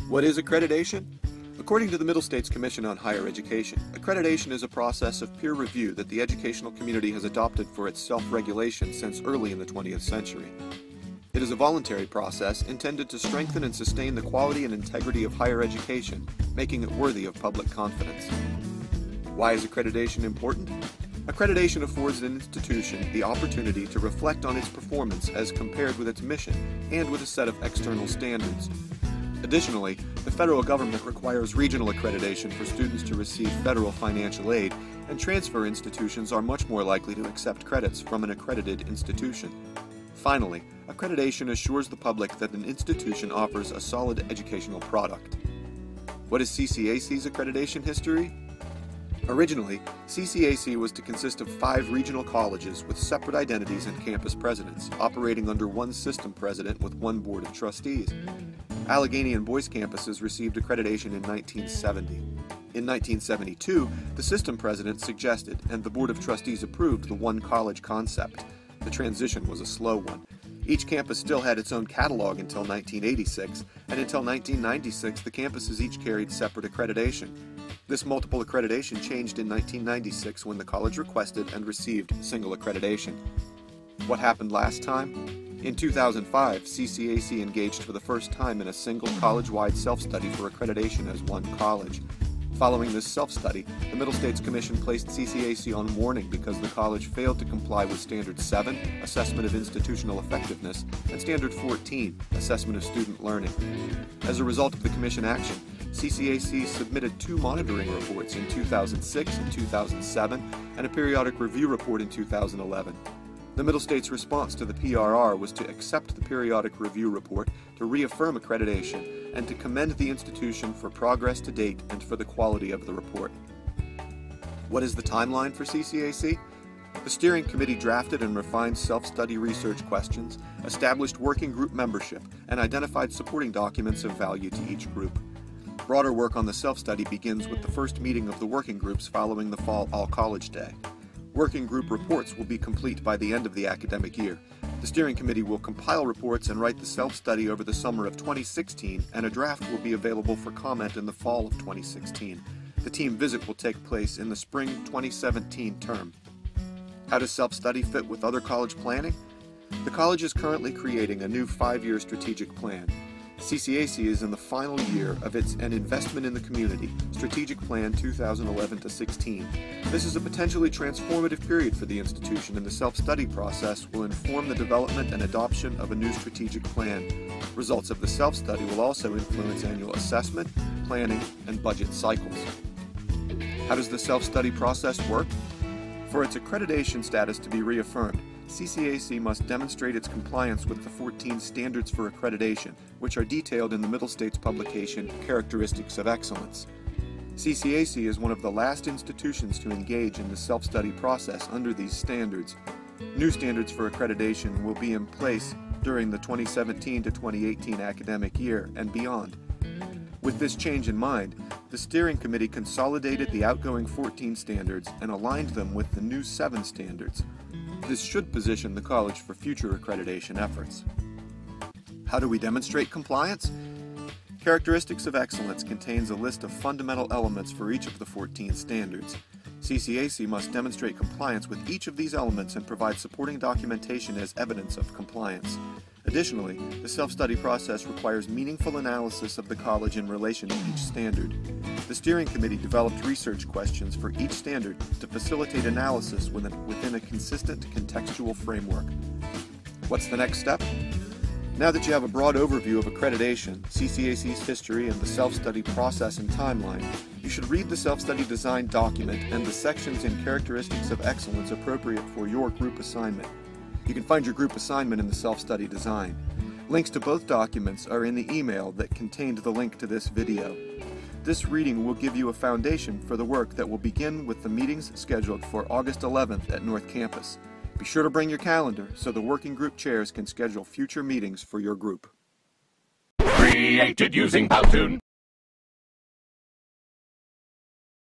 What is accreditation? According to the Middle States Commission on Higher Education, accreditation is a process of peer review that the educational community has adopted for its self-regulation since early in the 20th century. It is a voluntary process intended to strengthen and sustain the quality and integrity of higher education, making it worthy of public confidence. Why is accreditation important? Accreditation affords an institution the opportunity to reflect on its performance as compared with its mission and with a set of external standards. Additionally, the federal government requires regional accreditation for students to receive federal financial aid, and transfer institutions are much more likely to accept credits from an accredited institution. Finally, accreditation assures the public that an institution offers a solid educational product. What is CCAC's accreditation history? Originally, CCAC was to consist of 5 regional colleges with separate identities and campus presidents, operating under one system president with one board of trustees. Allegheny and Boyce campuses received accreditation in 1970. In 1972, the system president suggested and the board of trustees approved the one college concept. The transition was a slow one. Each campus still had its own catalog until 1986, and until 1996 the campuses each carried separate accreditation. This multiple accreditation changed in 1996 when the college requested and received single accreditation. What happened last time? In 2005, CCAC engaged for the first time in a single college-wide self-study for accreditation as one college. Following this self-study, the Middle States Commission placed CCAC on warning because the college failed to comply with Standard 7, Assessment of Institutional Effectiveness, and Standard 14, Assessment of Student Learning. As a result of the Commission action, CCAC submitted 2 monitoring reports in 2006 and 2007, and a periodic review report in 2011. The Middle States' response to the PRR was to accept the periodic review report, to reaffirm accreditation, and to commend the institution for progress to date and for the quality of the report. What is the timeline for CCAC? The steering committee drafted and refined self-study research questions, established working group membership, and identified supporting documents of value to each group. Broader work on the self-study begins with the first meeting of the working groups following the Fall All-College Day. Working group reports will be complete by the end of the academic year. The steering committee will compile reports and write the self-study over the summer of 2016, and a draft will be available for comment in the fall of 2016. The team visit will take place in the spring 2017 term. How does self-study fit with other college planning? The college is currently creating a new 5-year strategic plan. CCAC is in the final year of its An Investment in the Community Strategic Plan 2011-16. This is a potentially transformative period for the institution, and the self-study process will inform the development and adoption of a new strategic plan. Results of the self-study will also influence annual assessment, planning, and budget cycles. How does the self-study process work? For its accreditation status to be reaffirmed, CCAC must demonstrate its compliance with the 14 standards for accreditation, which are detailed in the Middle States publication Characteristics of Excellence. CCAC is one of the last institutions to engage in the self-study process under these standards. New standards for accreditation will be in place during the 2017 to 2018 academic year and beyond. With this change in mind, the steering committee consolidated the outgoing 14 standards and aligned them with the new 7 standards. This should position the college for future accreditation efforts. How do we demonstrate compliance? Characteristics of Excellence contains a list of fundamental elements for each of the 14 standards. CCAC must demonstrate compliance with each of these elements and provide supporting documentation as evidence of compliance. Additionally, the self-study process requires meaningful analysis of the college in relation to each standard. The steering committee developed research questions for each standard to facilitate analysis within a consistent contextual framework. What's the next step? Now that you have a broad overview of accreditation, CCAC's history, and the self-study process and timeline, you should read the self-study design document and the sections in Characteristics of Excellence appropriate for your group assignment. You can find your group assignment in the self-study design. Links to both documents are in the email that contained the link to this video. This reading will give you a foundation for the work that will begin with the meetings scheduled for August 11th at North Campus. Be sure to bring your calendar so the working group chairs can schedule future meetings for your group. Created using Powtoon.